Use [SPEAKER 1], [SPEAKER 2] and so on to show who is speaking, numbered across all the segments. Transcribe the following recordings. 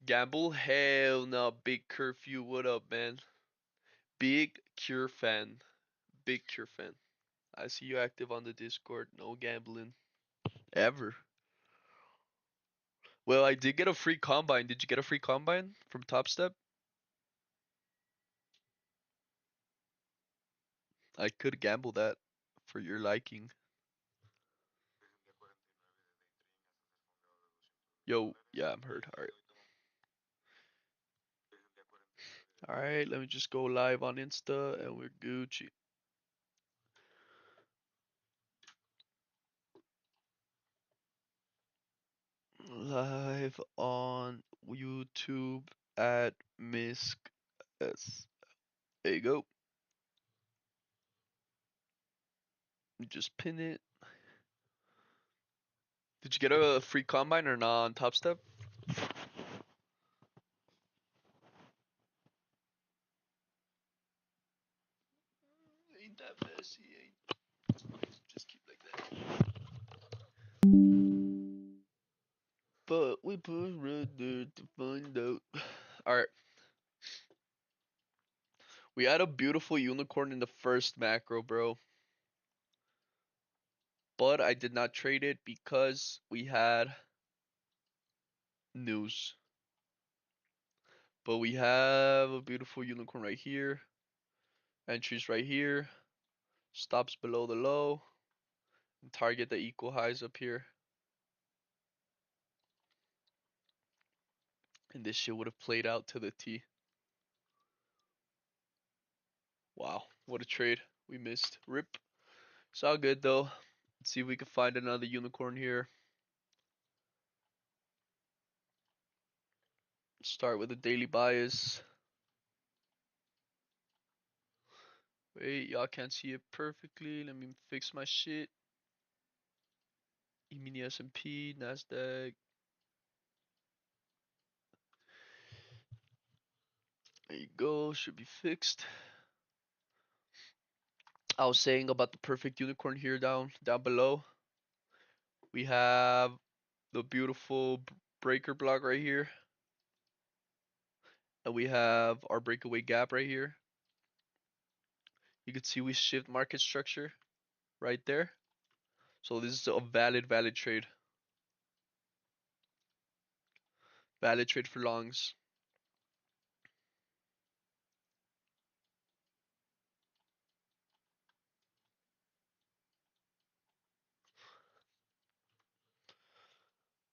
[SPEAKER 1] Gamble? Hell no. Big curfew. What up, man? Big Cure fan. Big Cure fan. I see you active on the Discord. No gambling. Ever. Well, I did get a free combine. Did you get a free combine from Top Step? I could gamble that for your liking. Yo, yeah, I'm heard. Alright. Alright, let me just go live on Insta and we're Gucci. Live on YouTube at Misk S. There you go. Just pin it. Did you get a free combine or not on Top Step? Ain't that messy, ain't. Just keep like that. But we put right there to find out. Alright. We had a beautiful unicorn in the first macro, bro. But I did not trade it because we had news. But we have a beautiful unicorn right here. Entries right here. Stops below the low. And target the equal highs up here. And this shit would have played out to the T. Wow, what a trade. We missed. Rip. It's all good though. Let's see if we can find another unicorn here. Start with a daily bias. Wait, y'all can't see it perfectly. Let me fix my shit. E-mini S&P, Nasdaq. There you go. Should be fixed. I was saying about the perfect unicorn here down below. We have the beautiful breaker block right here. And we have our breakaway gap right here. You can see we shift market structure right there. So this is a valid trade. Valid trade for longs.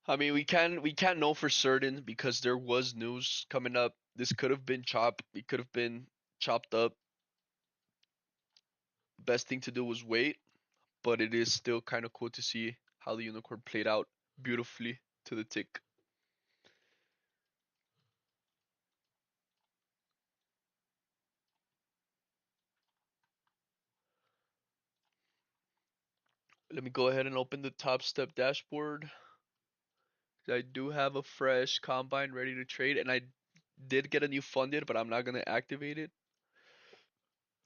[SPEAKER 1] I mean, we can't know for certain because there was news coming up. This could have been chopped. It could have been chopped up. Best thing to do was wait, but it is still kind of cool to see how the unicorn played out beautifully to the tick. Let me go ahead and open the Top Step dashboard. I do have a fresh combine ready to trade, and I did get a new funded, but I'm not gonna activate it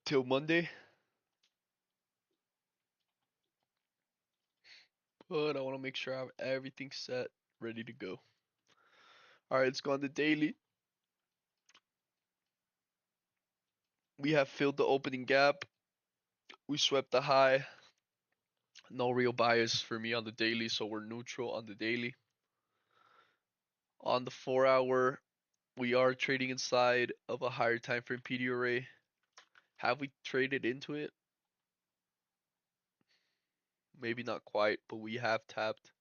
[SPEAKER 1] till Monday. But I want to make sure I have everything set, ready to go. All right, let's go on the daily. We have filled the opening gap. We swept the high. No real bias for me on the daily, so we're neutral on the daily. On the 4 hour, we are trading inside of a higher time frame PD array. Have we traded into it? Maybe not quite, but we have tapped.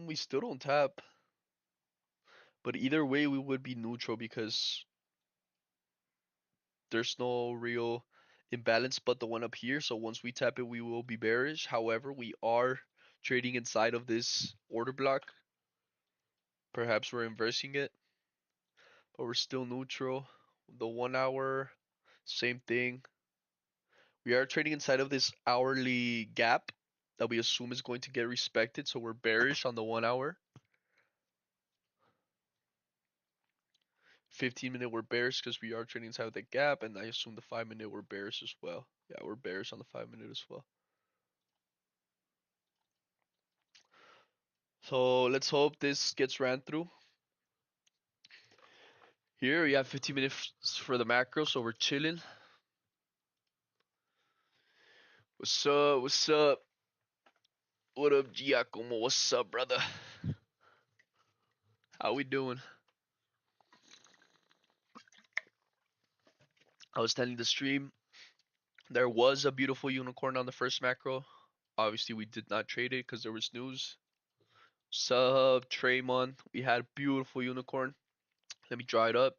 [SPEAKER 1] We still don't tap. But either way, we would be neutral because there's no real imbalance but the one up here. So once we tap it, we will be bearish. However, we are trading inside of this order block. Perhaps we're inversing it, but we're still neutral. The 1 hour, same thing. We are trading inside of this hourly gap that we assume is going to get respected. So we're bearish on the 1 hour. 15 minute we're bearish because we are trading inside of the gap, and I assume the 5 minute we're bearish as well. Yeah, we're bearish on the 5 minute as well. So let's hope this gets ran through. Here we have 15 minutes for the macro, so we're chilling. What's up? What's up? What up, Giacomo? What's up, brother? How we doing? I was telling the stream there was a beautiful unicorn on the first macro. Obviously, we did not trade it because there was news. Sub Traymon, we had beautiful unicorn. Let me draw it up.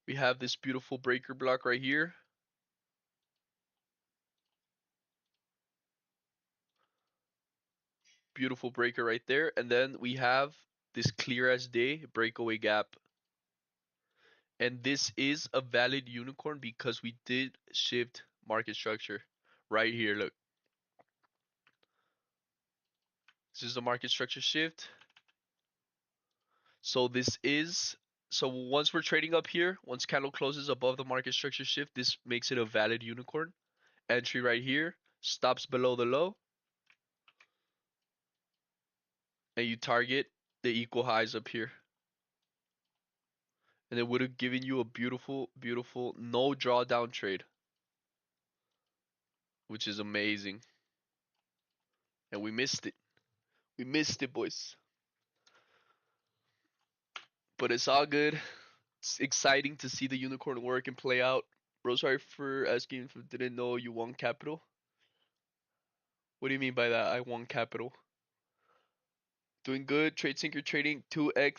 [SPEAKER 1] We have this beautiful breaker block right here. Beautiful breaker right there. And then we have this clear as day breakaway gap. And this is a valid unicorn because we did shift market structure right here. Look, this is the market structure shift. So this is, so once we're trading up here, once candle closes above the market structure shift, this makes it a valid unicorn. Entry right here, stops below the low, and you target the equal highs up here. And it would have given you a beautiful, beautiful no drawdown trade, which is amazing. And we missed it. We missed it, boys. But it's all good. It's exciting to see the unicorn work and play out. Bro, sorry for asking if I didn't know you won capital. What do you mean by that? I won capital. Doing good. Trade Sinker trading 2x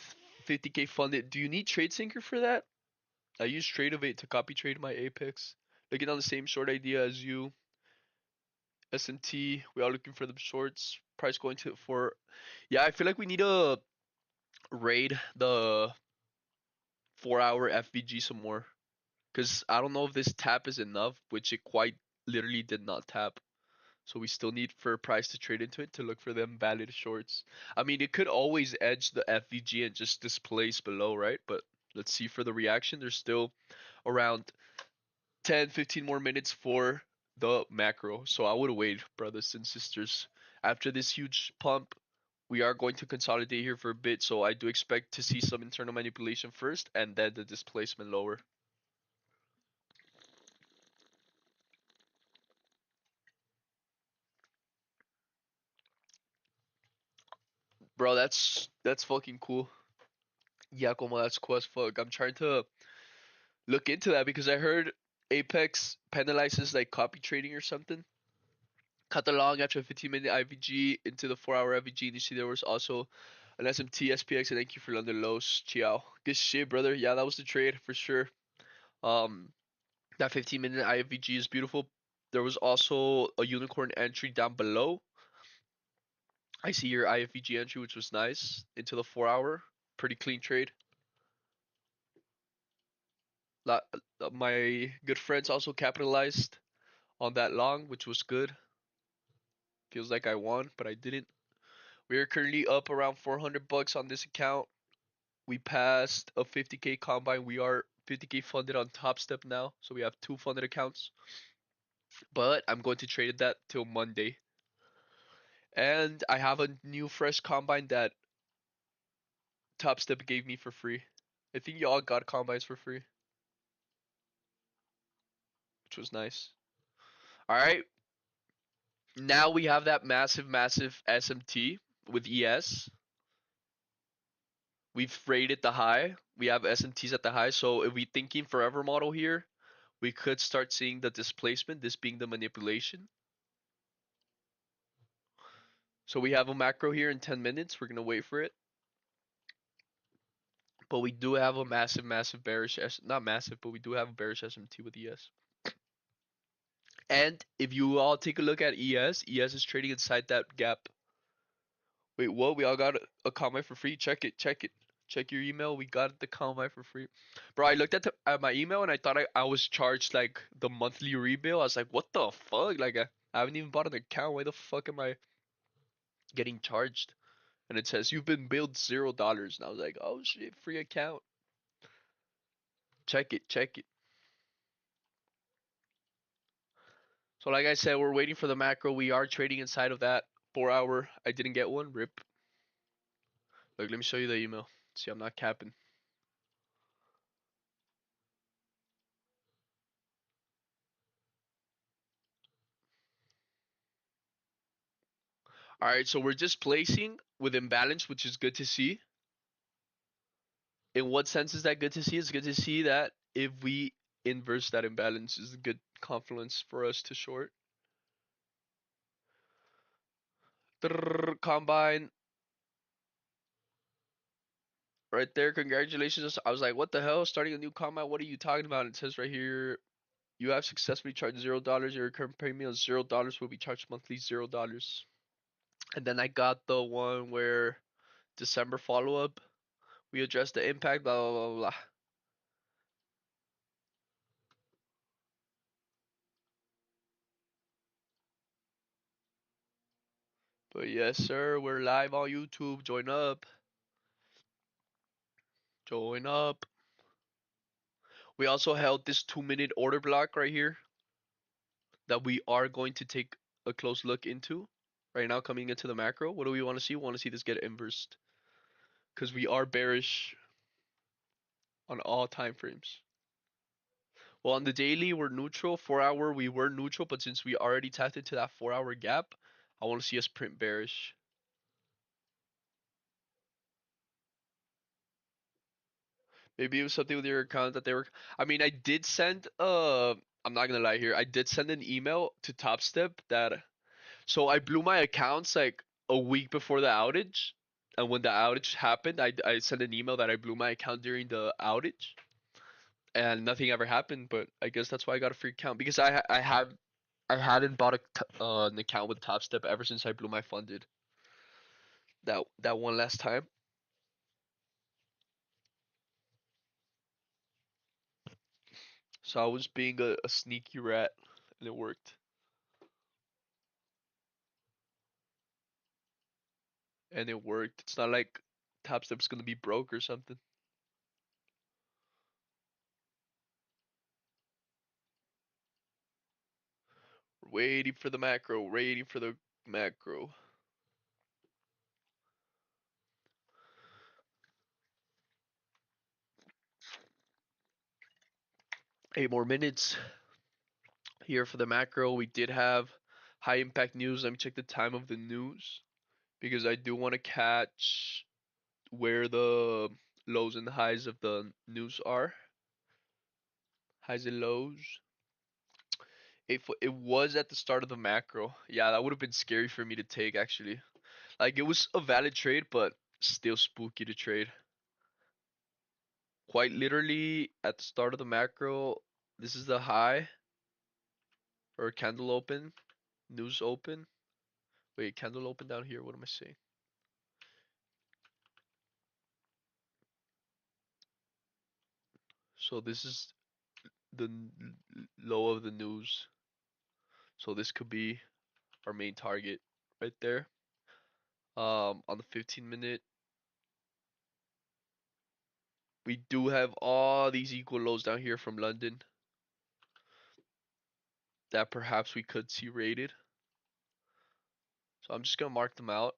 [SPEAKER 1] 50k funded. Do you need Trade Sinker for that? I use Tradeovate to copy trade my Apex. Looking on the same short idea as you. SMT. We are looking for the shorts. Price going to for. Yeah, I feel like we need to raid the 4-hour FVG some more. Because I don't know if this tap is enough, which it quite literally did not tap. So we still need for price to trade into it to look for them valid shorts. I mean, it could always edge the FVG and just displace below, right? But let's see for the reaction. There's still around 10, 15 more minutes for the macro. So I would wait, brothers and sisters. After this huge pump, we are going to consolidate here for a bit. So I do expect to see some internal manipulation first and then the displacement lower. Bro, that's fucking cool. Yeah, como that's cool as fuck. I'm trying to look into that because I heard Apex penalizes like copy trading or something. Cut the long after a 15-minute IVG into the 4-hour IVG, and you see there was also an SMT SPX. And thank you for London Los. Ciao. Good shit, brother. Yeah, that was the trade for sure. Um, that 15-minute IVG is beautiful. There was also a unicorn entry down below. I see your IFVG entry, which was nice, into the 4-hour. Pretty clean trade. My good friends also capitalized on that long, which was good. Feels like I won, but I didn't. We are currently up around 400 bucks on this account. We passed a 50k combine. We are 50k funded on Top Step now, so we have 2 funded accounts. But I'm going to trade that till Monday. And I have a new fresh combine that Top Step gave me for free. I think y'all got combines for free, which was nice. All right, now we have that massive, massive SMT with ES. We've rated the high. We have SMTs at the high. So if we thinking forever model here, we could start seeing the displacement, this being the manipulation. So we have a macro here in 10 minutes. We're going to wait for it. But we do have a massive, massive bearish, not massive, but we do have a bearish SMT with ES. And if you all take a look at ES is trading inside that gap. Wait, what? We all got a comment for free? Check it, check it. Check your email. We got the comment for free. Bro, I looked at my email and I thought I was charged like the monthly rebill. I was like, what the fuck? Like, I haven't even bought an account. Why the fuck am I getting charged? And it says, you've been billed $0. And I was like, oh shit, free account. Check it, check it. So, like I said, we're waiting for the macro. We are trading inside of that 4-hour. I didn't get one. Rip. Look, let me show you the email. See, I'm not capping. All right, so we're just placing with imbalance, which is good to see. In what sense is that good to see? It's good to see that if we inverse that imbalance, is a good confluence for us to short. Combine right there. Congratulations. I was like, what the hell? Starting a new combine? What are you talking about? It says right here, you have successfully charged $0. Your current premium is $0 will be charged monthly $0. And then I got the one where December follow up. We address the impact, blah blah blah blah. But yes, sir, we're live on YouTube. Join up. Join up. We also held this 2 minute order block right here that we are going to take a close look into right now coming into the macro. What do we want to see? We want to see this get inversed because we are bearish on all time frames. Well, on the daily, we're neutral. 4 hour, we were neutral, but since we already tapped into that 4 hour gap, I want to see us print bearish. Maybe it was something with your account that they were. I mean, I did send. I'm not gonna lie here. I did send an email to Topstep that. So I blew my accounts like a week before the outage, and when the outage happened, I sent an email that I blew my account during the outage, and nothing ever happened. But I guess that's why I got a free account because I hadn't bought an account with Topstep ever since I blew my funded that one last time. So I was being a sneaky rat, and it worked. And it worked. It's not like Top Step's gonna be broke or something. We're waiting for the macro, waiting for the macro. 8 more minutes here for the macro. We did have high impact news. Let me check the time of the news because I do want to catch where the lows and highs of the news are. Highs and lows. It was at the start of the macro. Yeah, that would have been scary for me to take actually. Like it was a valid trade, but still spooky to trade. Quite literally at the start of the macro, this is the high or candle open, news open. Wait, candle open down here. What am I saying? So this is the low of the news. So this could be our main target right there. On the 15 minute, we do have all these equal lows down here from London that perhaps we could see rated. So I'm just gonna mark them out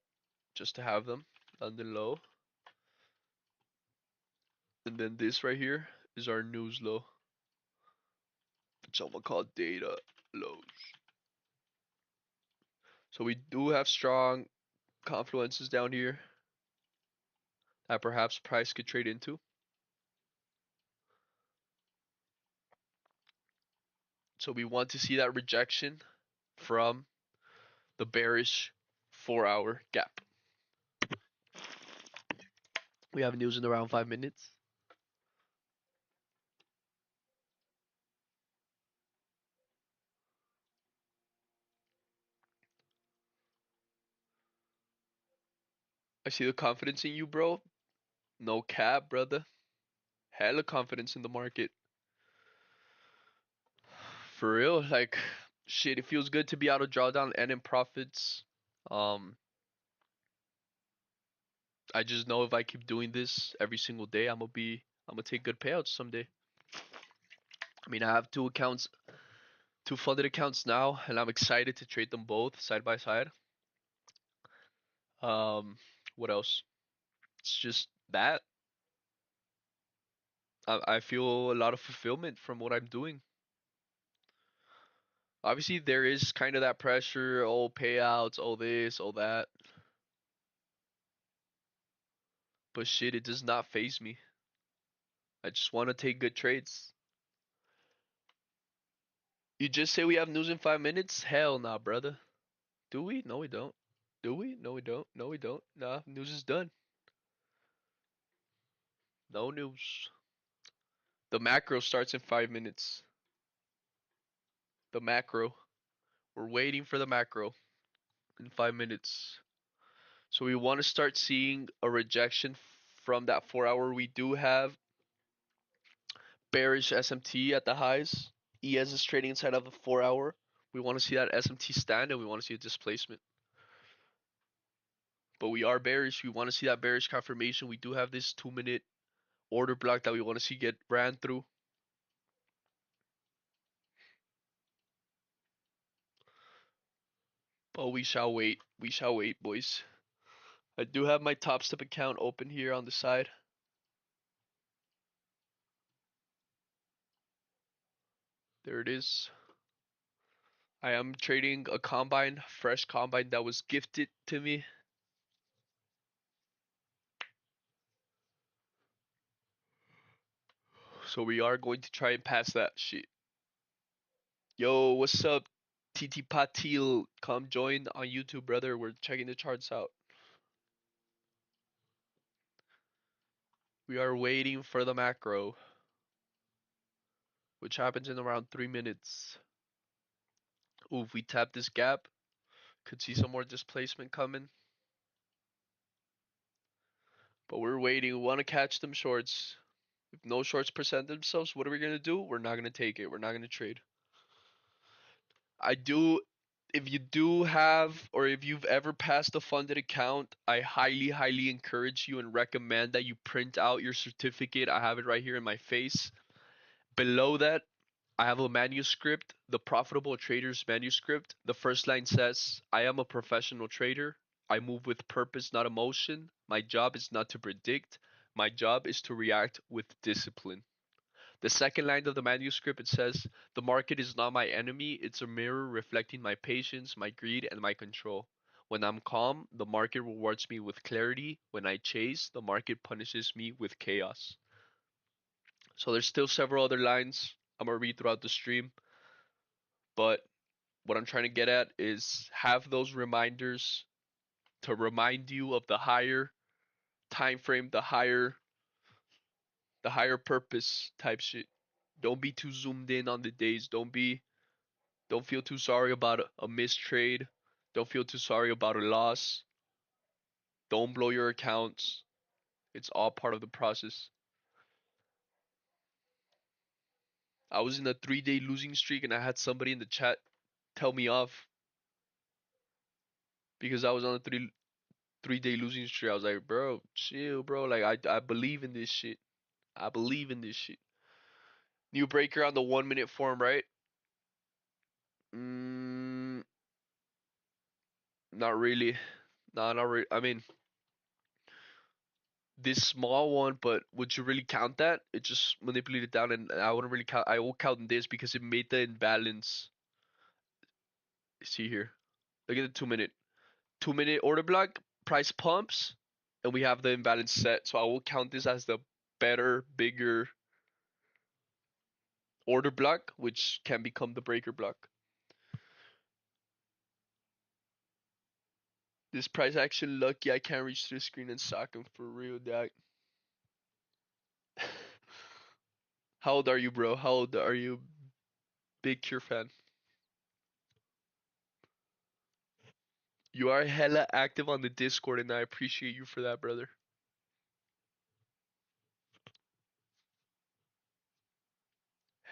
[SPEAKER 1] just to have them. London low. And then this right here is our news low. Which I'm gonna call data lows. So we do have strong confluences down here that perhaps price could trade into. So we want to see that rejection from the bearish 4 hour gap. We have news in around 5 minutes. I see the confidence in you, bro. No cap, brother. Hella confidence in the market. For real, like shit, it feels good to be out of drawdown and in profits. Um, I just know if I keep doing this every single day, I'm gonna take good payouts someday. I mean, I have two accounts, two funded accounts now, and I'm excited to trade them both side by side. Um, what else? It's just that I feel a lot of fulfillment from what I'm doing. Obviously, there is kind of that pressure, all payouts, all this, all that. But shit, it does not phase me. I just want to take good trades. You just say we have news in 5 minutes? Hell nah, brother. Do we? No, we don't. Do we? No, we don't. No, we don't. Nah, news is done. No news. The macro starts in 5 minutes. The macro. We're waiting for the macro in 5 minutes. So we want to start seeing a rejection from that 4 hour. We do have bearish SMT at the highs. ES is trading inside of the 4 hour. We want to see that SMT stand and we want to see a displacement. But we are bearish. We want to see that bearish confirmation. We do have this 2 minute order block that we want to see get ran through. But we shall wait. We shall wait, boys. I do have my Top Step account open here on the side. There it is. I am trading a combine, fresh combine that was gifted to me. So we are going to try and pass that shit. Yo, what's up? TT Patil, come join on YouTube, brother. We're checking the charts out. We are waiting for the macro, which happens in around 3 minutes. Ooh, if we tap this gap, could see some more displacement coming. But we're waiting. We want to catch them shorts. If no shorts present themselves, what are we gonna do? We're not gonna take it. We're not gonna trade. I do. If you do have, or if you've ever passed a funded account, I highly, highly encourage you and recommend that you print out your certificate. I have it right here in my face. Below that, I have a manuscript, the Profitable Traders manuscript. The first line says, I am a professional trader. I move with purpose, not emotion. My job is not to predict. My job is to react with discipline. The second line of the manuscript it says, the market is not my enemy, it's a mirror reflecting my patience, my greed, and my control. When I'm calm, the market rewards me with clarity. When I chase, the market punishes me with chaos. So there's still several other lines I'm gonna read throughout the stream, but what I'm trying to get at is have those reminders to remind you of the higher time frame, the higher purpose type shit. Don't be too zoomed in on the days. Don't feel too sorry about a missed trade. Don't feel too sorry about a loss. Don't blow your accounts. It's all part of the process. I was in a 3 day losing streak and I had somebody in the chat tell me off because I was on a three day losing streak. I was like, bro, chill, bro. Like I believe in this shit. I believe in this shit. New breaker on the 1 minute form, right? Mm, not really. No, not really. I mean, this small one, but would you really count that? It just manipulated down, and I wouldn't really count. I will count this because it made the imbalance. See here, look at the 2 minute, 2 minute order block. Price pumps, and we have the imbalance set. So I will count this as the better, bigger order block, which can become the breaker block. This price action lucky I can't reach the screen and sock him for real, dog. How old are you, bro? How old are you? Big Cure fan. You are hella active on the Discord, and I appreciate you for that, brother.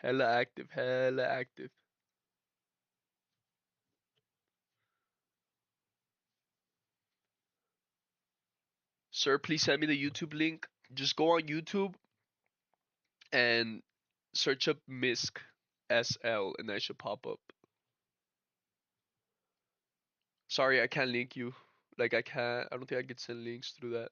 [SPEAKER 1] Hella active, hella active. Sir, please send me the YouTube link. Just go on YouTube and search up MISC SL, and that should pop up. Sorry, I can't link you. Like I don't think I can send links through that.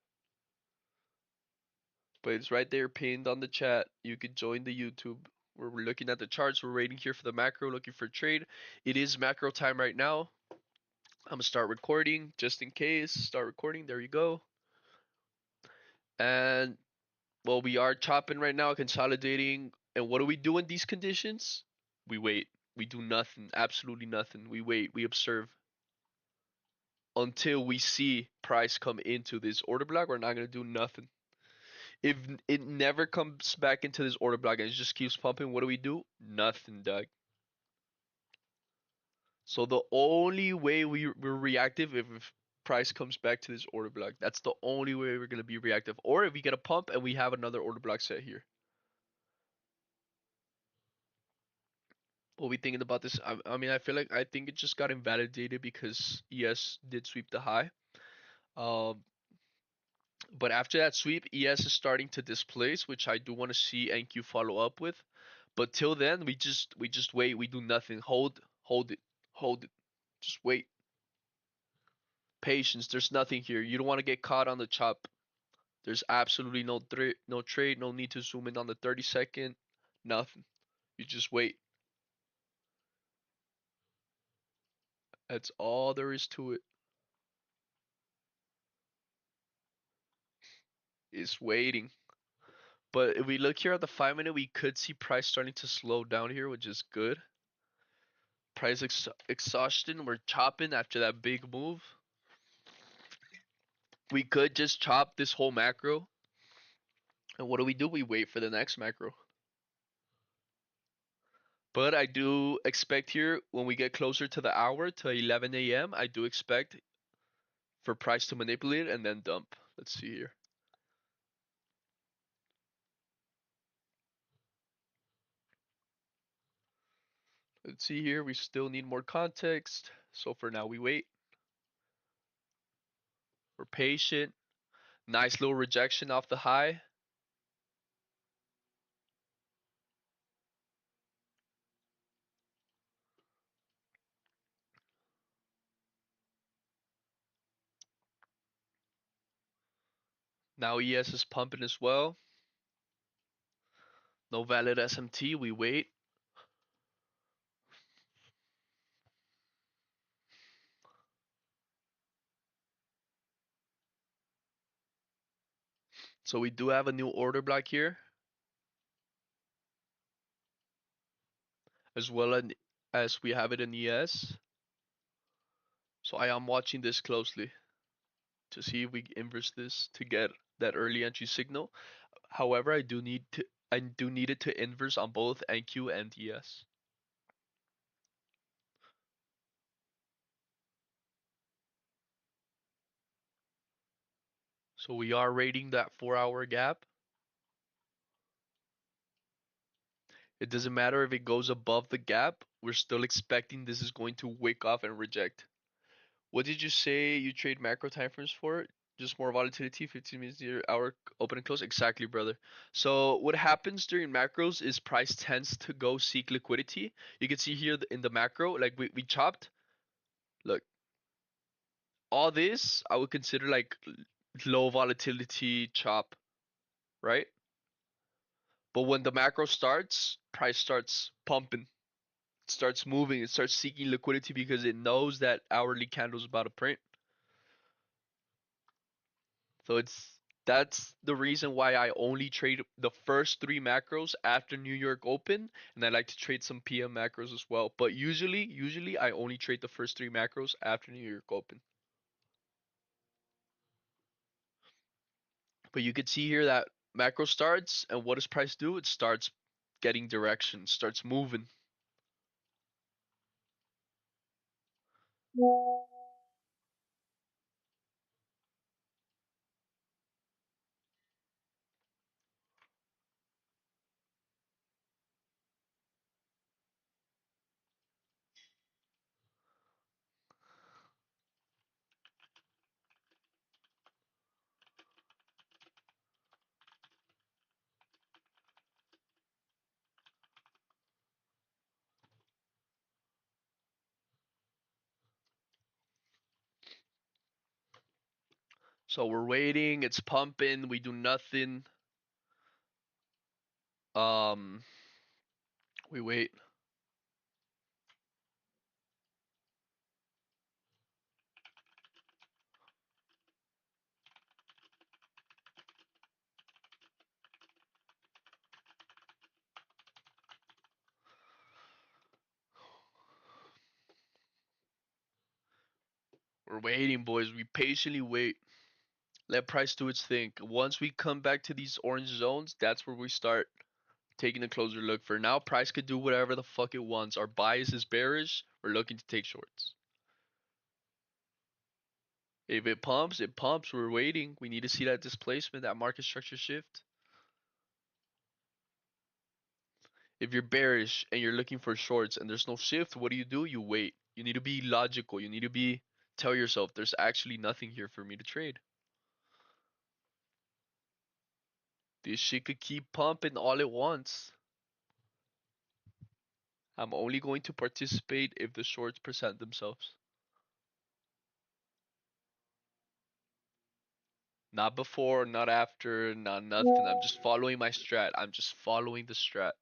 [SPEAKER 1] But it's right there pinned on the chat. You could join the YouTube where we're looking at the charts. We're waiting here for the macro, looking for trade. It is macro time right now. I'm gonna start recording just in case. Start recording. There you go. And well, we are chopping right now, consolidating. And what do we do in these conditions? We wait. We do nothing. Absolutely nothing. We wait. We observe until we see price come into this order block. We're not gonna do nothing. If it never comes back into this order block and it just keeps pumping, what do we do? Nothing, Doug. So the only way we're reactive if price comes back to this order block. That's the only way we're gonna be reactive. Or if we get a pump and we have another order block set here. What we thinking about this? I mean, I think it just got invalidated because ES did sweep the high. Um, but after that sweep, ES is starting to displace, which I do want to see NQ follow up with. But till then, we just wait. We do nothing. Hold it, hold it. Just wait. Patience. There's nothing here. You don't want to get caught on the chop. There's absolutely no trade. No need to zoom in on the 30-second. Nothing. You just wait. That's all there is to it. Is waiting. But if we look here at the 5 minute, we could see price starting to slow down here, which is good. Price exhaustion. We're chopping after that big move. We could just chop this whole macro. And what do? We wait for the next macro. But I do expect here when we get closer to the hour to 11 a.m., I do expect for price to manipulate and then dump. Let's see here. Let's see here. We still need more context. So for now, we wait. We're patient. Nice little rejection off the high. Now ES is pumping as well. No valid SMT. We wait. So we do have a new order block here, as well as we have it in ES. So I am watching this closely to see if we inverse this to get that early entry signal. However, I do need it to inverse on both NQ and ES. So we are rating that 4 hour gap. It doesn't matter if it goes above the gap, we're still expecting this is going to wick off and reject. What did you say you trade macro timeframes for? Just more volatility, 15 minutes near hour open and close? Exactly, brother. So what happens during macros is price tends to go seek liquidity. You can see here in the macro, like we chopped. Look, all this I would consider like low volatility chop, right? But when the macro starts, price starts pumping, it starts moving, it starts seeking liquidity because it knows that hourly candle is about to print. So that's the reason why I only trade the first three macros after New York Open, and I like to trade some PM macros as well. But usually I only trade the first three macros after New York Open. But you can see here that macro starts, and what does price do? It starts getting direction, starts moving. So we're waiting, it's pumping, we do nothing. Um, we wait. We're waiting, boys. We patiently wait. Let price do its thing. Once we come back to these orange zones, that's where we start taking a closer look. For now, price could do whatever the fuck it wants. Our bias is bearish. We're looking to take shorts. If it pumps, it pumps. We're waiting. We need to see that displacement, that market structure shift. If you're bearish and you're looking for shorts and there's no shift, what do? You wait. You need to be logical. You need to be tell yourself there's actually nothing here for me to trade. This shit could keep pumping all it wants. I'm only going to participate if the shorts present themselves. Not before, not after, not nothing. I'm just following my strat. I'm just following the strat.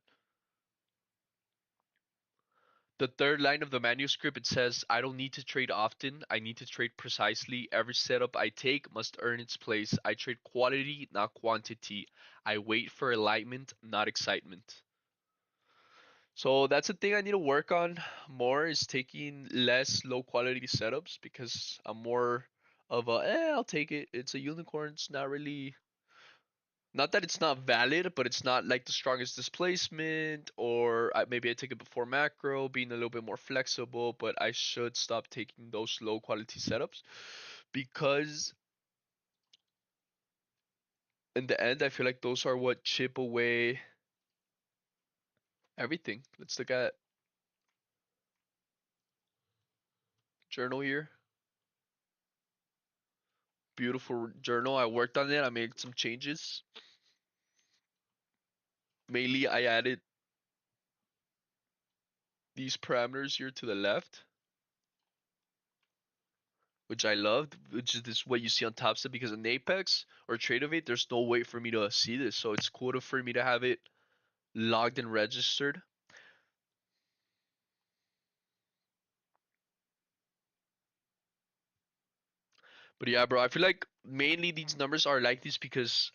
[SPEAKER 1] The third line of the manuscript, it says, I don't need to trade often. I need to trade precisely. Every setup I take must earn its place. I trade quality, not quantity. I wait for alignment, not excitement. So that's a thing I need to work on more is taking less low quality setups because I'm more of a, I'll take it. It's a unicorn. It's not really, not that it's not valid, but it's not like the strongest displacement, or maybe I take it before macro, being a little bit more flexible, but I should stop taking those low quality setups because in the end, I feel like those are what chip away everything. Let's look at journal here. Beautiful journal. I worked on it. I made some changes. Mainly, I added these parameters here to the left, which I loved, which is this what you see on top step because in Apex or Tradeovate, there's no way for me to see this. So it's cool for me to have it logged and registered. But yeah, bro, I feel like mainly these numbers are like this because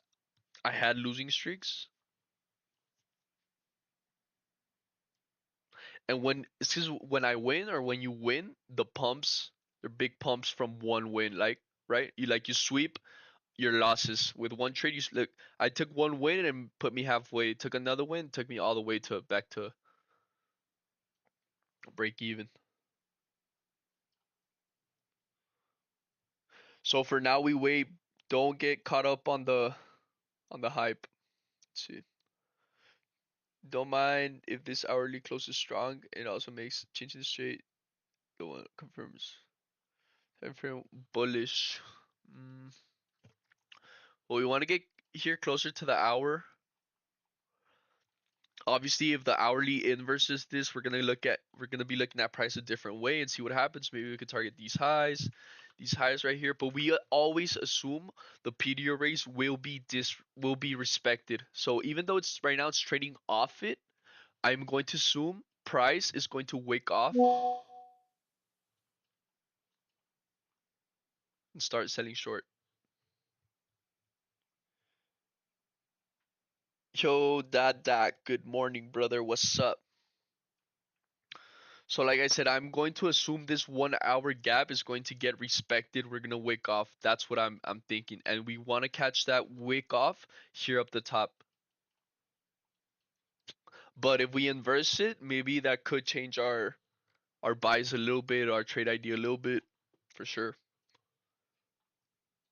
[SPEAKER 1] I had losing streaks. And when this is when I win or when you win, the pumps, they're big pumps from one win, like right? You sweep your losses with one trade. You look, I took one win and put me halfway. Took another win, took me all the way to back to break even. So for now, we wait. Don't get caught up on the hype. Let's see. Don't mind if this hourly close is strong. It also makes changing the straight. The one confirms. Time frame bullish. Mm. Well, we want to get here closer to the hour. Obviously, if the hourly inverses this, we're gonna be looking at price a different way and see what happens. Maybe we could target these highs right here. But we always assume the PDO raise will be respected. So even though it's right now it's trading off it, I'm going to assume price is going to wake off and start selling short. Yo, Dad, good morning, brother. What's up? So like I said, I'm going to assume this 1 hour gap is going to get respected. We're gonna wick off. That's what I'm thinking. And we wanna catch that wick off here up the top. But if we inverse it, maybe that could change our buys a little bit, our trade idea a little bit, for sure.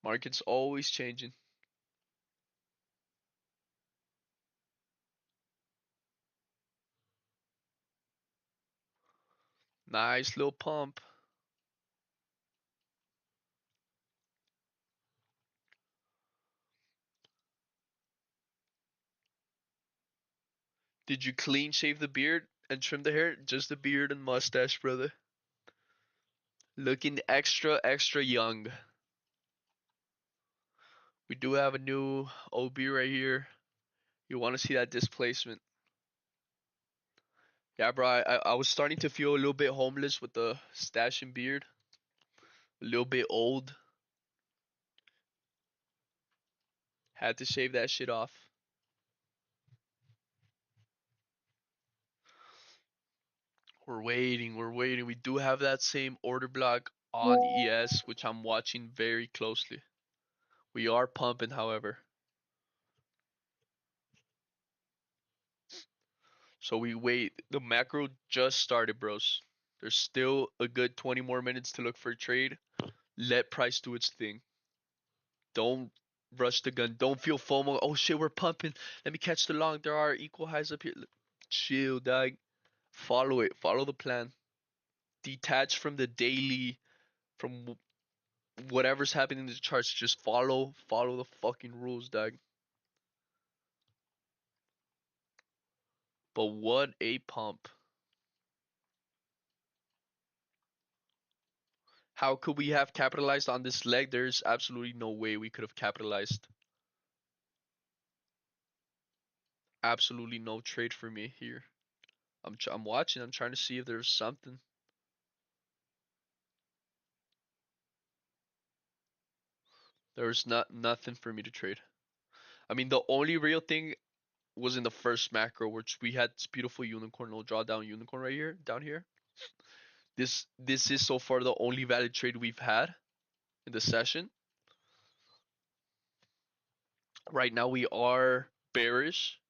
[SPEAKER 1] Market's always changing. Nice little pump. Did you clean shave the beard and trim the hair? Just the beard and mustache, brother. Looking extra young. We do have a new OB right here. You want to see that displacement. Yeah, bro, I was starting to feel a little bit homeless with the stash and beard. A little bit old. Had to shave that shit off. We're waiting. We do have that same order block on ES, which I'm watching very closely. We are pumping, however. So we wait. The macro just started, bros. There's still a good 20 more minutes to look for a trade. Let price do its thing. Don't rush the gun. Don't feel FOMO. Oh shit, we're pumping. Let me catch the long. There are equal highs up here. Chill, dog. Follow it. Follow the plan. Detach from the daily, from whatever's happening in the charts. Just follow the fucking rules, dog. But what a pump. How could we have capitalized on this leg? There's absolutely no way we could have capitalized. Absolutely no trade for me here. I'm watching. I'm trying to see if there's something. There was nothing for me to trade. I mean, the only real thing was in the first macro, which we had this beautiful unicorn, no drawdown unicorn right here, down here. This is so far the only valid trade we've had in the session. Right now we are bearish,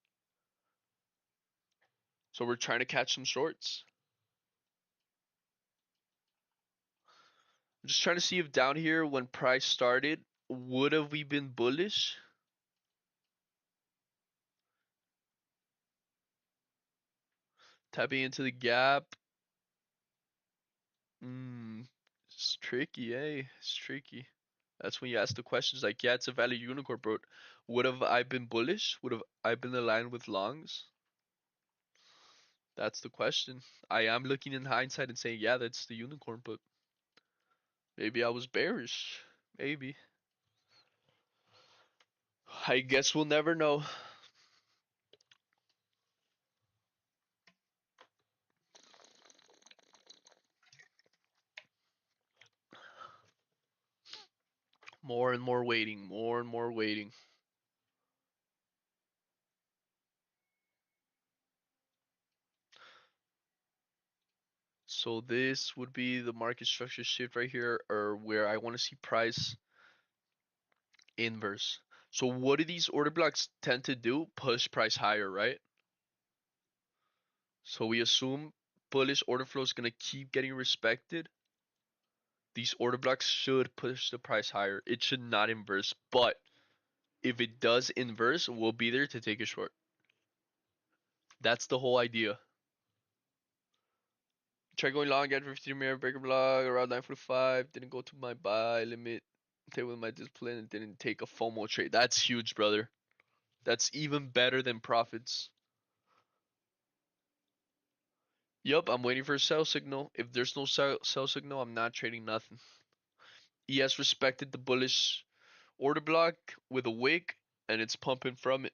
[SPEAKER 1] so we're trying to catch some shorts. I'm just trying to see if down here when price started, would have we been bullish? Tapping into the gap. It's tricky, eh? It's tricky. That's when you ask the questions like, yeah, it's a valid unicorn, bro. Would have I been bullish? Would have I been aligned with longs? That's the question. I am looking in hindsight and saying, yeah, that's the unicorn, but maybe I was bearish. Maybe. I guess we'll never know. More and more waiting, more and more waiting. So this would be the market structure shift right here, or where I want to see price inverse. So what do these order blocks tend to do? Push price higher, right? So we assume bullish order flow is going to keep getting respected. These order blocks should push the price higher. It should not inverse, but if it does inverse, we'll be there to take a short. That's the whole idea. Try going long, get 15 minute breaker block around 9:45. Didn't go to my buy limit. Take with my discipline and didn't take a FOMO trade. That's huge, brother. That's even better than profits. Yup, I'm waiting for a sell signal. If there's no sell signal, I'm not trading nothing. ES respected the bullish order block with a wick, and it's pumping from it.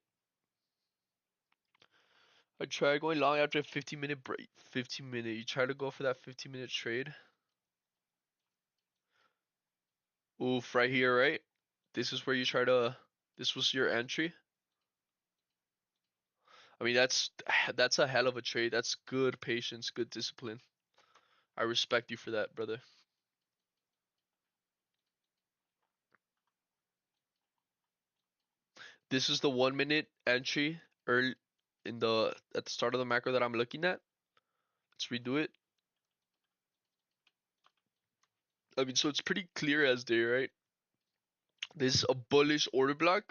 [SPEAKER 1] I tried going long after a 15-minute break. 15-minute. You try to go for that 15-minute trade. Oof, right here, right? This is where you try to. This was your entry. I mean, that's a hell of a trade. That's good patience, good discipline. I respect you for that, brother. This is the 1 minute entry early in the at the start of the macro that I'm looking at. Let's redo it. I mean, so it's pretty clear as day, right? This is a bullish order block,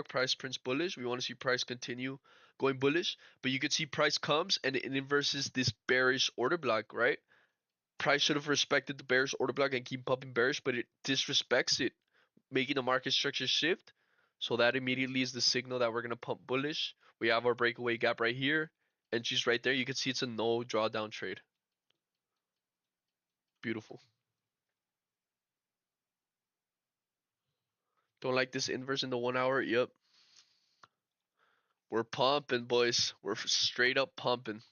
[SPEAKER 1] price prints bullish. We want to see price continue going bullish, but you could see price comes and it inverses this bearish order block, right? Price should have respected the bearish order block and keep pumping bearish, but it disrespects it, making the market structure shift. So that immediately is the signal that we're gonna pump bullish. We have our breakaway gap right here, and she's right there. You can see it's a no drawdown trade. Beautiful. Don't like this inverse in the 1 hour. Yep. We're pumping, boys. We're straight up pumping.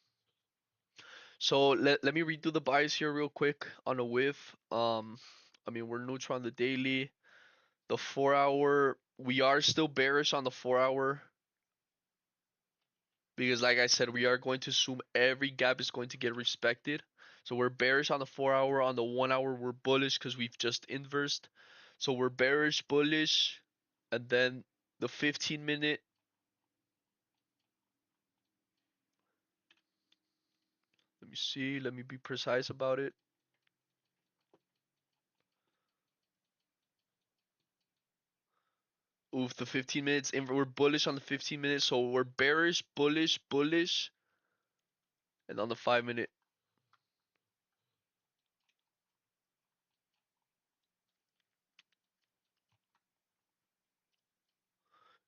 [SPEAKER 1] So let me redo the bias here real quick on a whiff. I mean we're neutral on the daily. The 4 hour, we are still bearish on the 4 hour because, like I said, we are going to assume every gap is going to get respected. So we're bearish on the 4 hour. On the 1 hour, we're bullish because we've just inversed. So we're bearish, bullish, and then the 15 minute. Let me see. Let me be precise about it. Oof, the 15 minutes. We're bullish on the 15 minutes. So we're bearish, bullish, bullish, and on the 5 minute.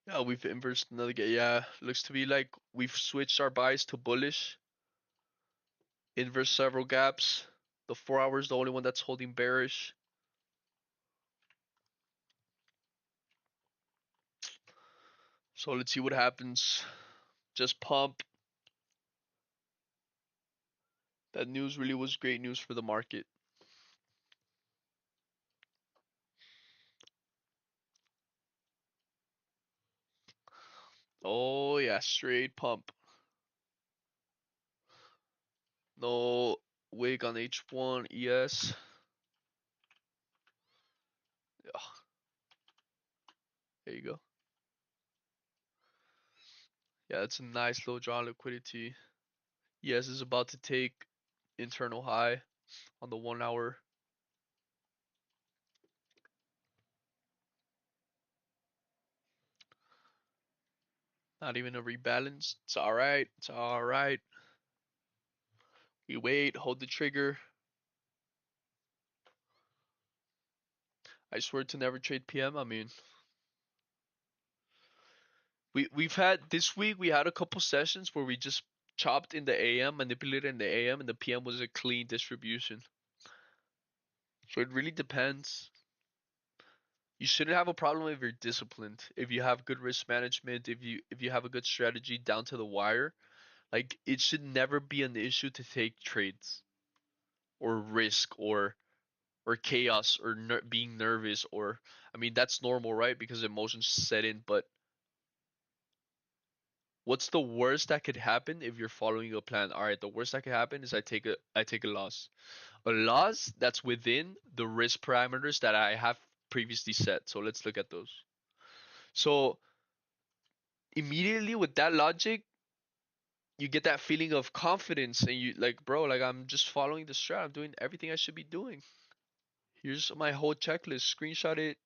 [SPEAKER 1] Yeah, we've inversed another gap. Yeah, looks to be like we've switched our buys to bullish. Inverse several gaps. The 4 hour is the only one that's holding bearish. So let's see what happens. Just pump. That news really was great news for the market. Oh yeah, straight pump. No wig on H1 ES. Yeah, there you go. Yeah, that's a nice low draw liquidity. ES is about to take internal high on the 1 hour. Not even a rebalance. It's alright. It's alright. We wait, hold the trigger. I swear to never trade PM. I mean, we've had this week. We had a couple sessions where we just chopped in the AM, manipulated in the AM, and the PM was a clean distribution. So it really depends. You shouldn't have a problem if you're disciplined, if you have good risk management, if you have a good strategy down to the wire. Like it should never be an issue to take trades or risk or chaos or being nervous or I mean that's normal, right? Because emotions set in, but what's the worst that could happen if you're following a plan? All right, the worst that could happen is I take a loss. A loss that's within the risk parameters that I have previously set. So let's look at those. So immediately with that logic, you get that feeling of confidence and you like, bro, like I'm just following the strat. I'm doing everything I should be doing. Here's my whole checklist. Screenshot it,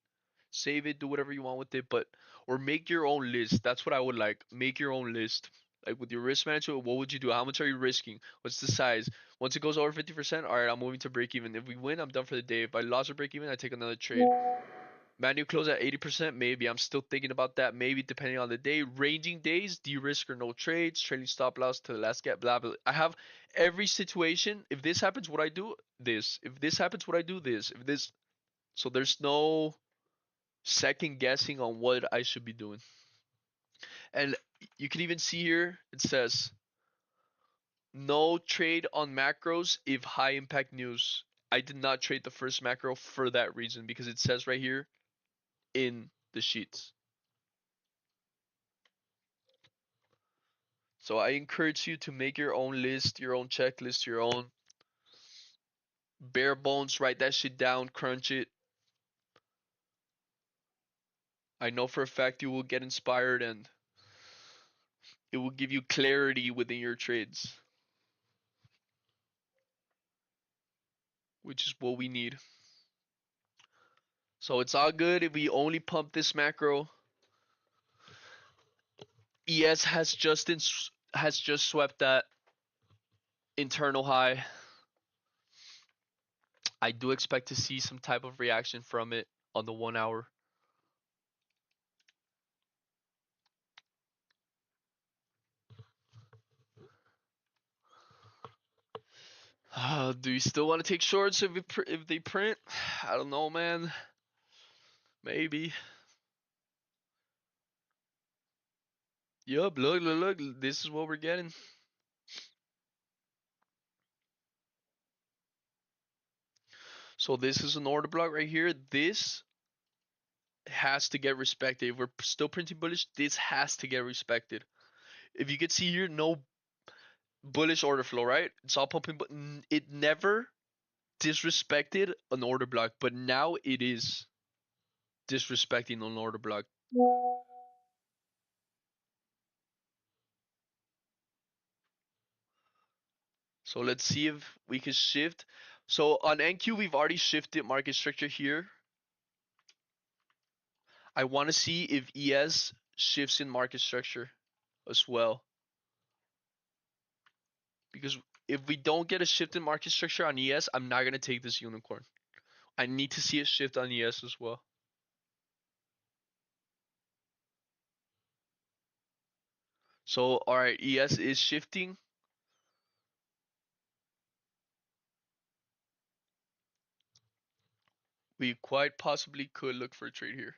[SPEAKER 1] save it, do whatever you want with it, but or make your own list. That's what I would like. Make your own list. Like with your risk management, what would you do? How much are you risking? What's the size? Once it goes over 50%, all right, I'm moving to break even. If we win, I'm done for the day. If I lost or break even, I take another trade. Manual close at 80%, maybe. I'm still thinking about that. Maybe depending on the day. Ranging days, de-risk or no trades. Trading stop loss to the last gap, blah, blah. I have every situation. If this happens, what I do, this. If this happens, what I do, this. If this. So there's no second guessing on what I should be doing. And you can even see here, it says no trade on macros if high impact news. I did not trade the first macro for that reason because it says right here in the sheets. So I encourage you to make your own list, your own checklist, your own bare bones, write that shit down, crunch it. I know for a fact you will get inspired and it will give you clarity within your trades, which is what we need. So it's all good if we only pump this macro. ES has just swept that internal high. I do expect to see some type of reaction from it on the 1 hour. Do you still want to take shorts if they print? I don't know, man. Maybe. Yup, look. This is what we're getting. So this is an order block right here. This has to get respected. If we're still printing bullish, this has to get respected. If you could see here, no bullish order flow, right? It's all pumping, but it never disrespected an order block, but now it is disrespecting an order block. So let's see if we can shift. So on NQ, we've already shifted market structure here. I want to see if ES shifts in market structure as well. Because if we don't get a shift in market structure on ES, I'm not going to take this unicorn. I need to see a shift on ES as well. So, all right, ES is shifting. We quite possibly could look for a trade here.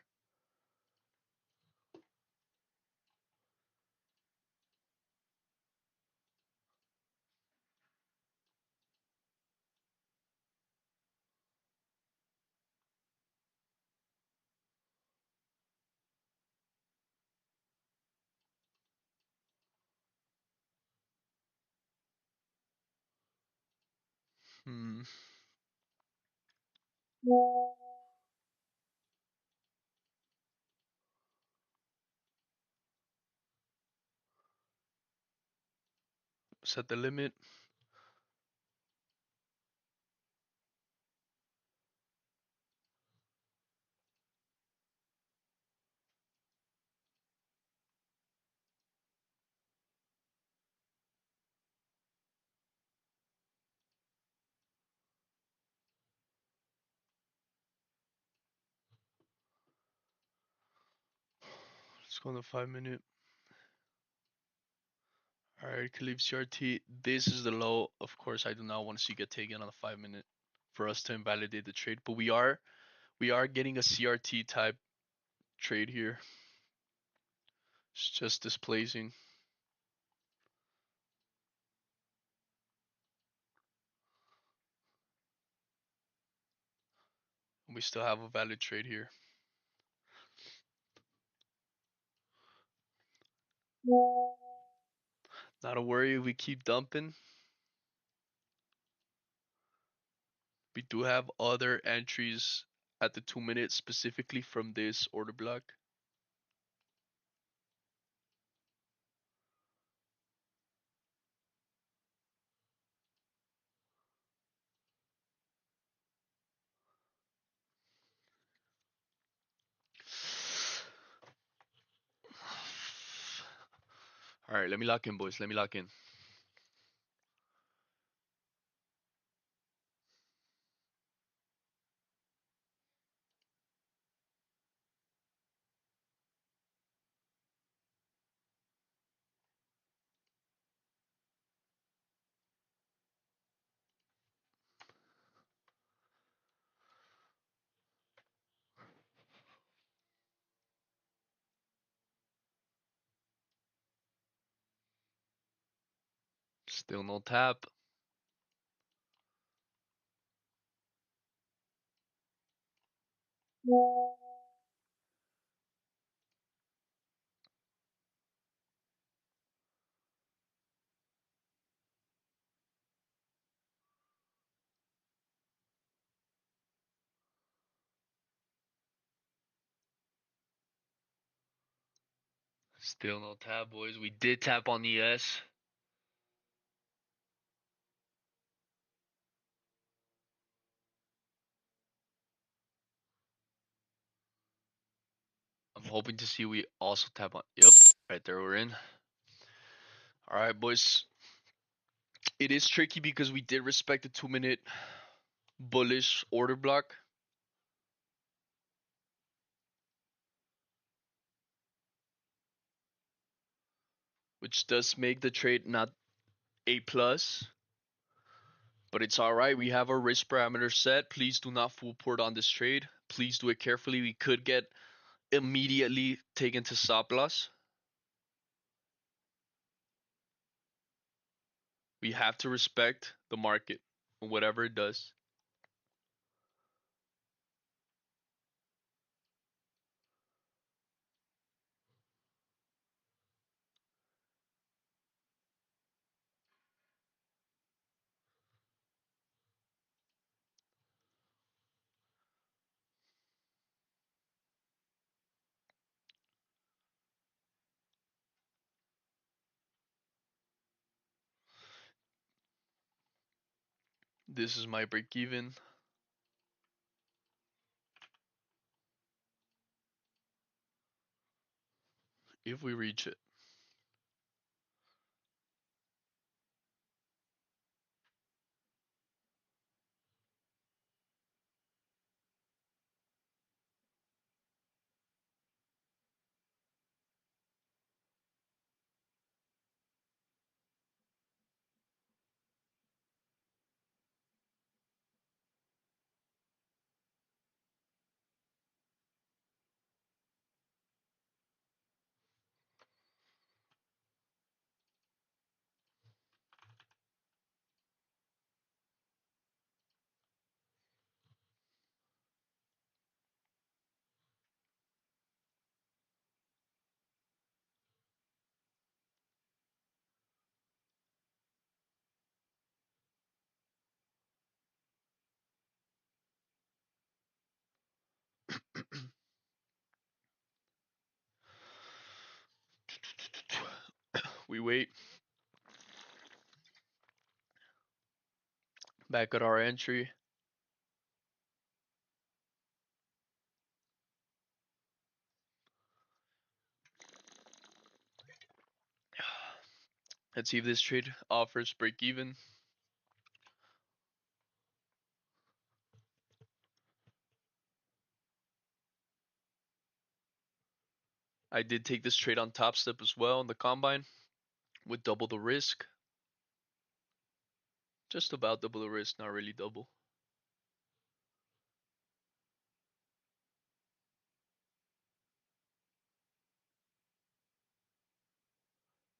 [SPEAKER 1] Hmm. Set the limit. Let's go on the 5 minute. All right, Khalif CRT. This is the low. Of course, I do not want to see get taken on the 5 minute for us to invalidate the trade, but we are getting a CRT type trade here. It's just displacing. We still have a valid trade here. Not a worry. We keep dumping. We do have other entries at the 2 minute specifically from this order block. All right, let me lock in, boys. Let me lock in. Still no tap. Still no tap, boys. We did tap on ES. I'm hoping to see we also tap on. Yep, right there we're in. All right, boys. It is tricky because we did respect the 2 minute bullish order block. Which does make the trade not A plus, but it's all right. We have our risk parameter set. Please do not full port on this trade. Please do it carefully. We could get immediately taken to stop loss. We have to respect the market, whatever it does. This is my break even. If we reach it. We wait. Back at our entry. Let's see if this trade offers break even. I did take this trade on Top Step as well in the combine with double the risk. Just about double the risk, not really double.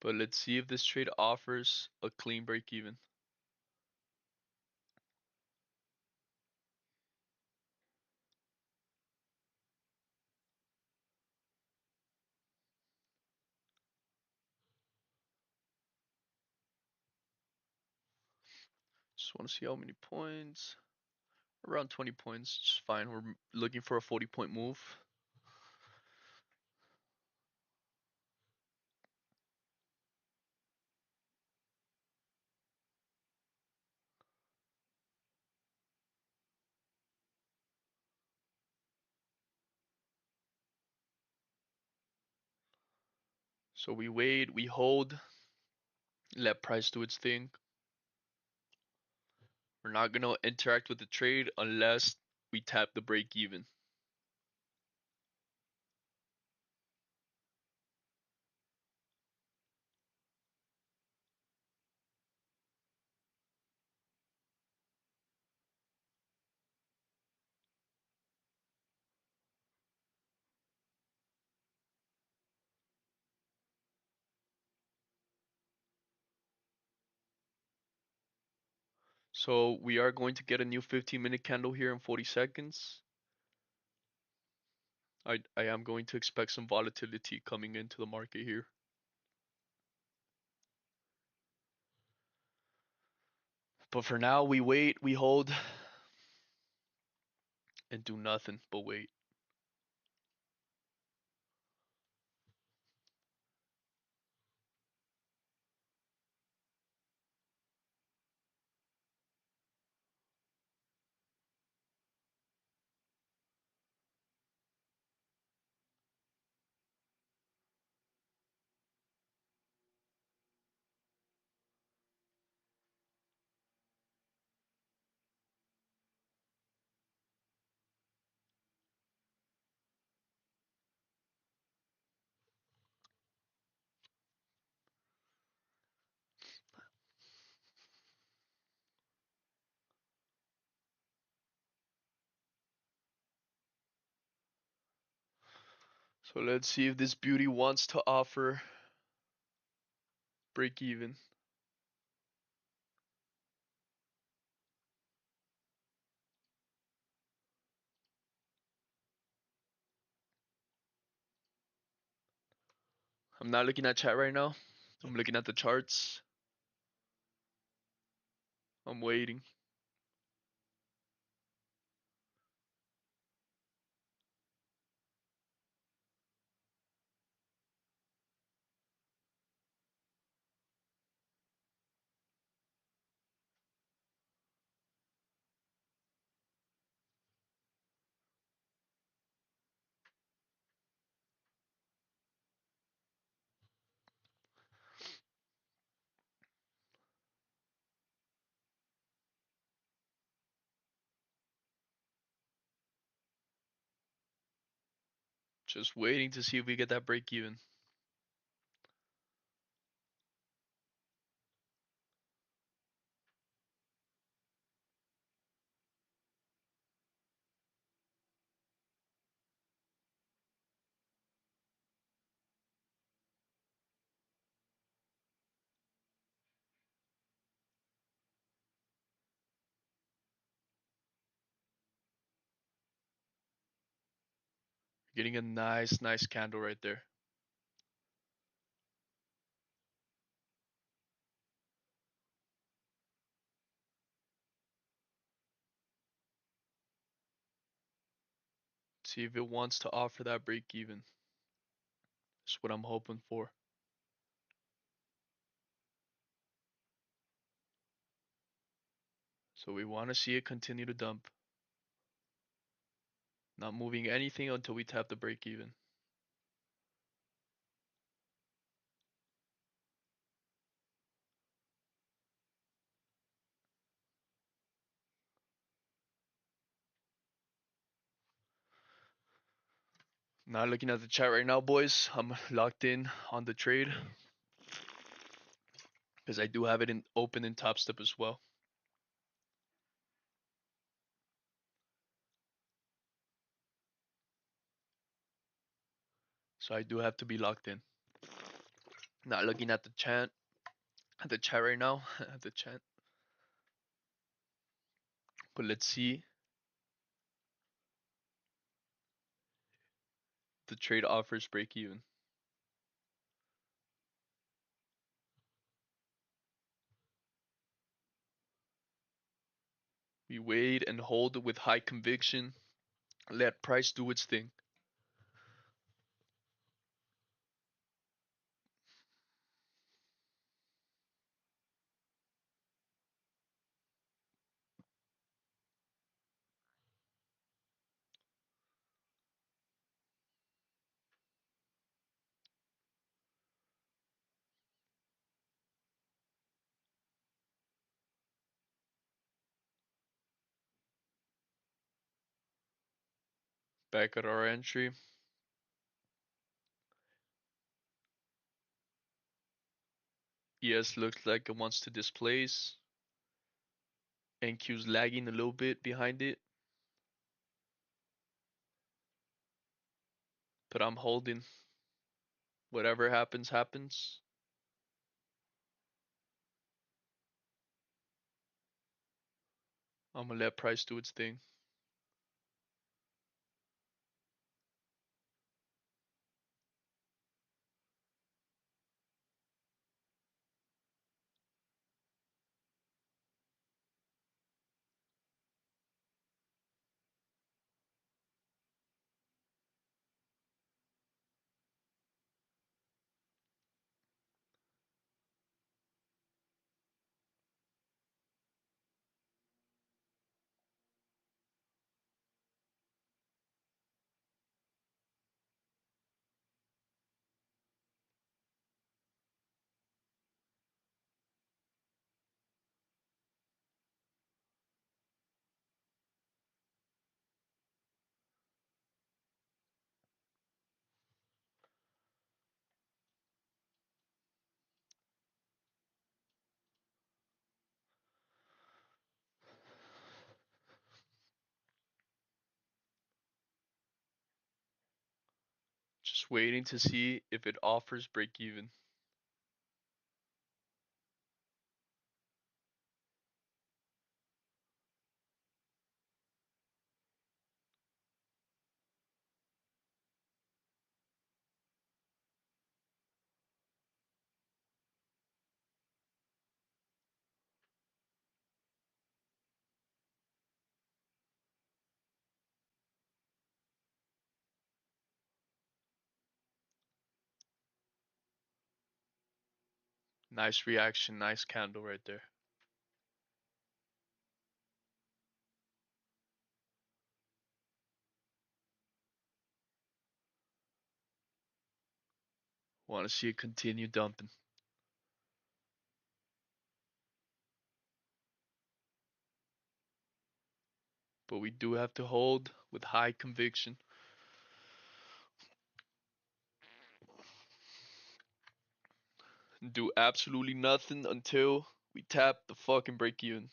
[SPEAKER 1] But let's see if this trade offers a clean break even. Just want to see how many points. Around 20 points, it's fine. We're looking for a 40-point move. So we wait, we hold, let price do its thing. We're not going to interact with the trade unless we tap the break even. So we are going to get a new 15-minute candle here in 40 seconds. I am going to expect some volatility coming into the market here. But for now, we wait, we hold, and do nothing but wait. So let's see if this beauty wants to offer break even. I'm not looking at chat right now. I'm looking at the charts. I'm waiting. Just waiting to see if we get that break even. Getting a nice candle right there. See if it wants to offer that break even. That's what I'm hoping for. So we want to see it continue to dump. Not moving anything until we tap the break even. Not looking at the chat right now, boys. I'm locked in on the trade because I do have it in open in Top Step as well. So I do have to be locked in. Not looking at the chat right now, at the chat. But let's see the trade offers break even. We wait and hold with high conviction. Let price do its thing. Back at our entry. ES looks like it wants to displace. NQ's lagging a little bit behind it. But I'm holding. Whatever happens, happens. I'm gonna let price do its thing. Just waiting to see if it offers break even. Nice reaction, nice candle right there. Want to see it continue dumping. But we do have to hold with high conviction. And do absolutely nothing until we tap the fucking break even.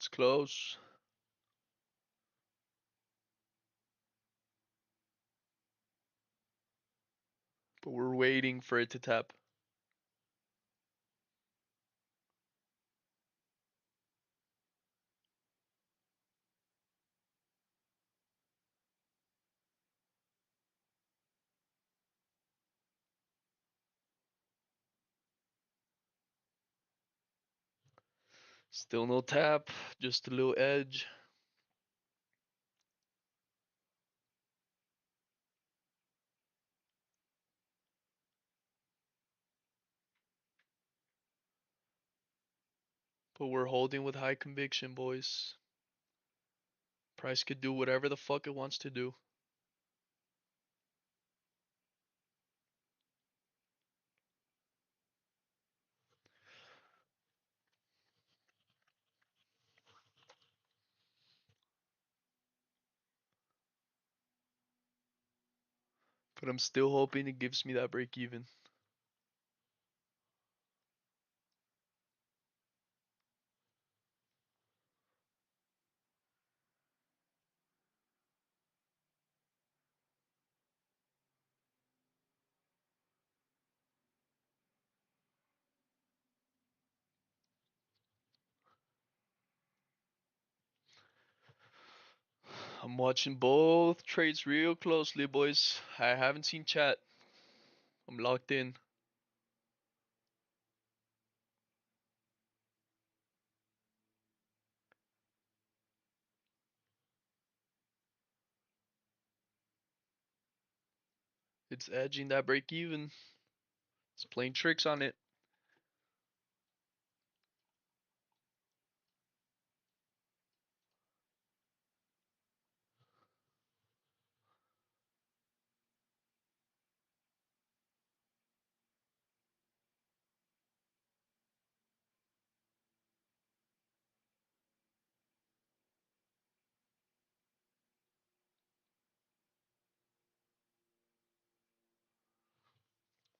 [SPEAKER 1] It's close. But we're waiting for it to tap. Still no tap, just a little edge. But we're holding with high conviction, boys. Price could do whatever the fuck it wants to do. But I'm still hoping it gives me that break even. I'm watching both trades real closely, boys. I haven't seen chat. I'm locked in. It's edging that break even. It's playing tricks on it.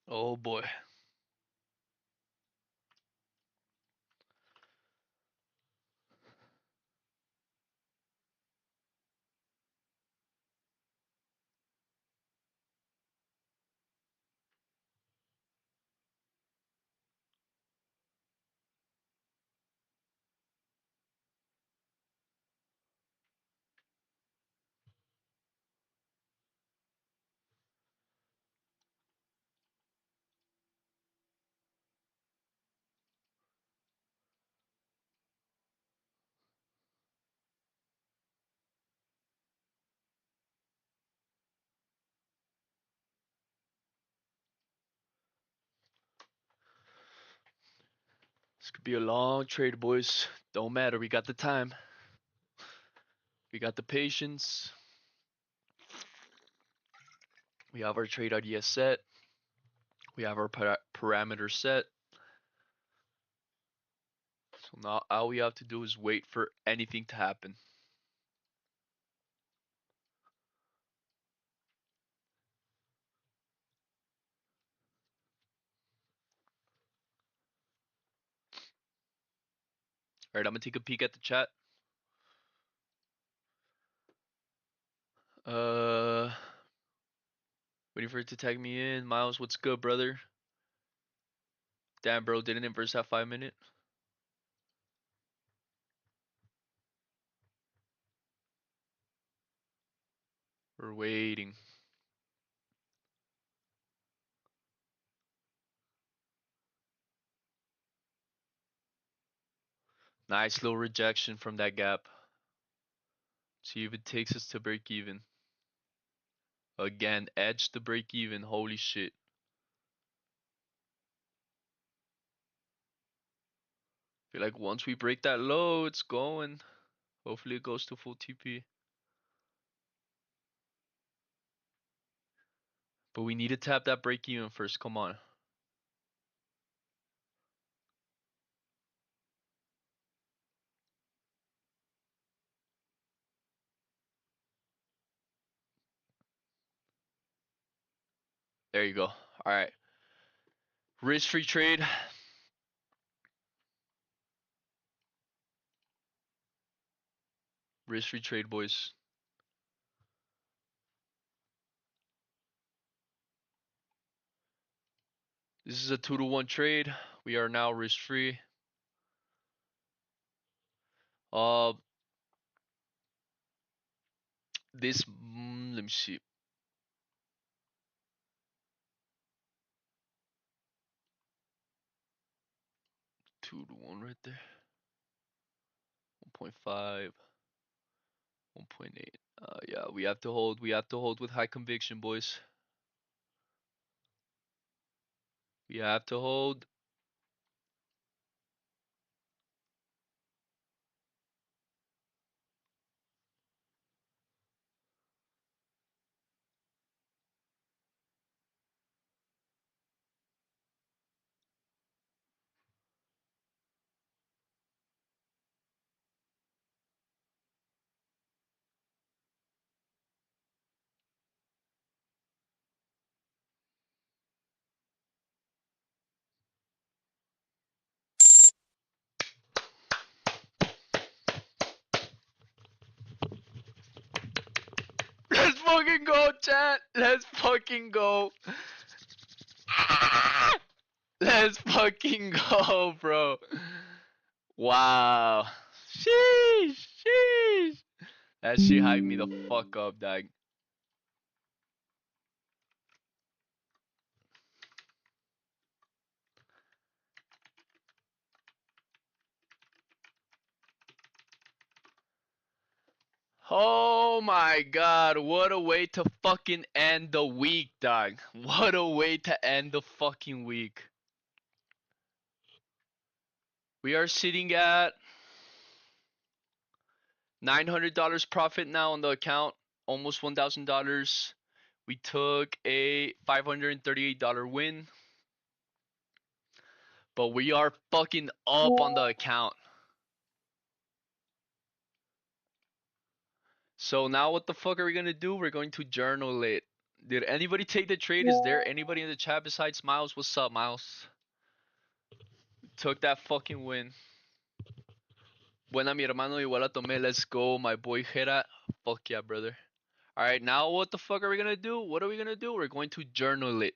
[SPEAKER 1] Oh boy. This could be a long trade, boys. Don't matter. We got the time. We got the patience. We have our trade ideas set. We have our parameters set. So now all we have to do is wait for anything to happen. Alright, I'm gonna take a peek at the chat. Waiting for it to tag me in. Miles, what's good, brother? Damn, bro, didn't inverse that 5 minute. We're waiting. Nice little rejection from that gap. See if it takes us to break even. Again, edge to break even. Holy shit. Feel like once we break that low, it's going. Hopefully it goes to full TP. But we need to tap that break even first. Come on. There you go. Alright. Risk-free trade. Risk-free trade, boys. This is a 2-to-1 trade. We are now risk-free. This, let me see. 2-to-1 right there. 1.5. 1.8. Yeah, we have to hold. We have to hold with high conviction, boys. We have to hold. Let's fucking go, chat. Let's fucking go. Let's fucking go, bro. Wow. Sheesh. Sheesh. That shit hyped me the fuck up, dog. Oh my god, what a way to fucking end the week, dog. What a way to end the fucking week. We are sitting at $900 profit now on the account, almost $1,000. We took a $538 win, but we are fucking up on the account. So now what the fuck are we gonna do? We're going to journal it. Did anybody take the trade? Is there anybody in the chat besides Miles? What's up, Miles? Took that fucking win. Buena, mi hermano, igual la tomé. Let's go, my boy Jera. Fuck yeah, brother. Alright, now what the fuck are we gonna do? What are we gonna do? We're going to journal it.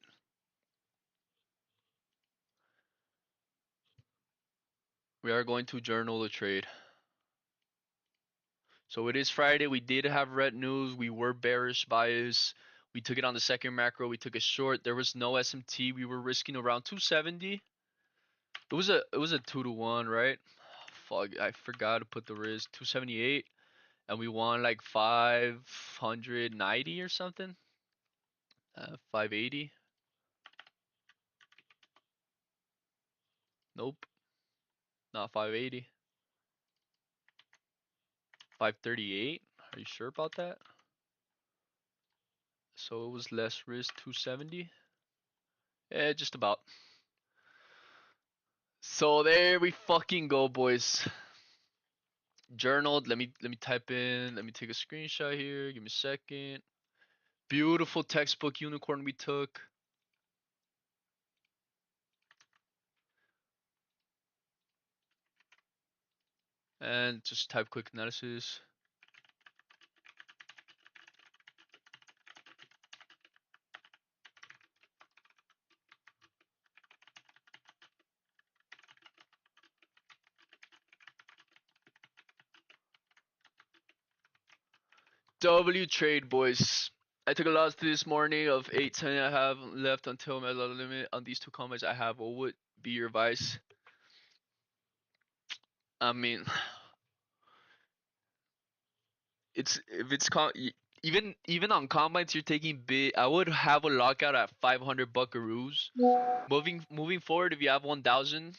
[SPEAKER 1] We are going to journal the trade. So it is Friday. We did have red news. We were bearish bias. We took it on the second macro. We took a short. There was no SMT. We were risking around 270. It was a 2-to-1, right? Fuck, I forgot to put the risk. 278, and we won like 590 or something. 580. Nope, not 580. 538. Are you sure about that? So it was less risk, 270. Yeah, just about. So there we fucking go, boys. Journaled. Let me type in. Let me take a screenshot here. Give me a second. Beautiful textbook unicorn we took. and just type quick analysis. W trade, boys. I took a loss this morning of 810. I have left until my limit on these two comments I have. What would be your advice? I mean, it's if it's even on combines you're taking big. I would have a lockout at 500 buckaroos. Moving forward, if you have 1,000,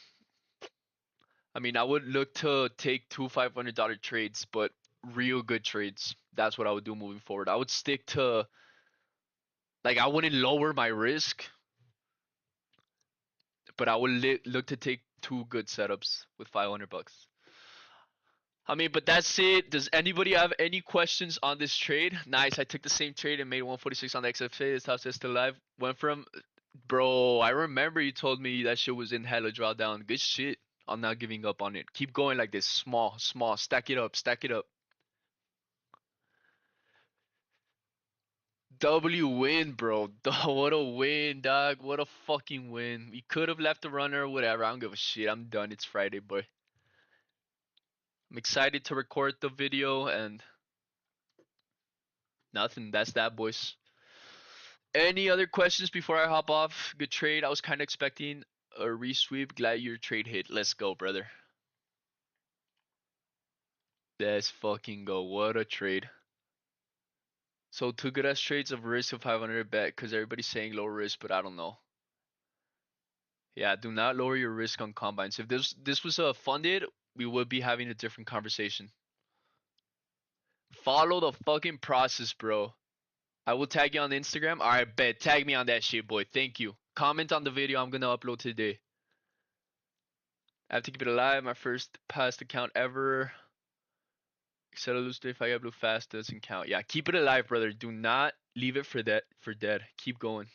[SPEAKER 1] I mean, I would look to take two $500 trades, but real good trades. That's what I would do moving forward. I would stick to like I wouldn't lower my risk, but I would look to take two good setups with 500 bucks. I mean, but that's it. Does anybody have any questions on this trade? Nice. I took the same trade and made 146 on the XFA. This house is still live. Went from, bro. I remember you told me that shit was in hella drawdown. Good shit. I'm not giving up on it. Keep going like this. Small, small. Stack it up. Stack it up. W win, bro. What a win, dog. What a fucking win. We could have left the runner or whatever. I don't give a shit. I'm done. It's Friday, boy. I'm excited to record the video and nothing. That's that, boys. Any other questions before I hop off? Good trade. I was kind of expecting a resweep. Glad your trade hit. Let's go, brother. Let's fucking go. What a trade. So two good ass trades of risk of 500 bet because everybody's saying low risk, but I don't know. Yeah, do not lower your risk on combines. If this was funded, we would be having a different conversation. Follow the fucking process, bro. I will tag you on Instagram. All right, bet. Tag me on that shit, boy. Thank you. Comment on the video I'm gonna upload today. I have to keep it alive. My first past account ever. Except a loose day if I get blue fast doesn't count. Yeah, keep it alive, brother. Do not leave it for dead. Keep going.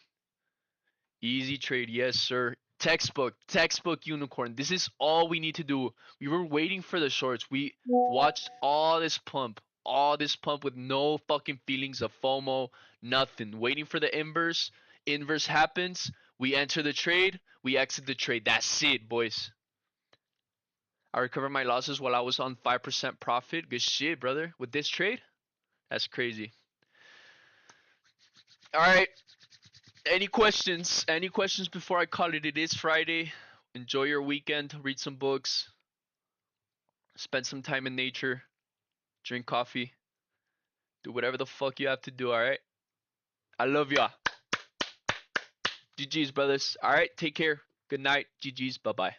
[SPEAKER 1] Easy trade, yes, sir. Textbook unicorn. This is all we need to do. We were waiting for the shorts. We watched all this pump with no fucking feelings of FOMO, nothing. Waiting for the inverse. Inverse happens. We enter the trade. We exit the trade. That's it, boys. I recovered my losses while I was on 5% profit. Good shit, brother. With this trade, that's crazy. All right. Any questions? Any questions before I call it? It is Friday. Enjoy your weekend. Read some books. Spend some time in nature. Drink coffee. Do whatever the fuck you have to do, alright? I love y'all. GG's, brothers. Alright, take care. Good night. GG's. Bye bye.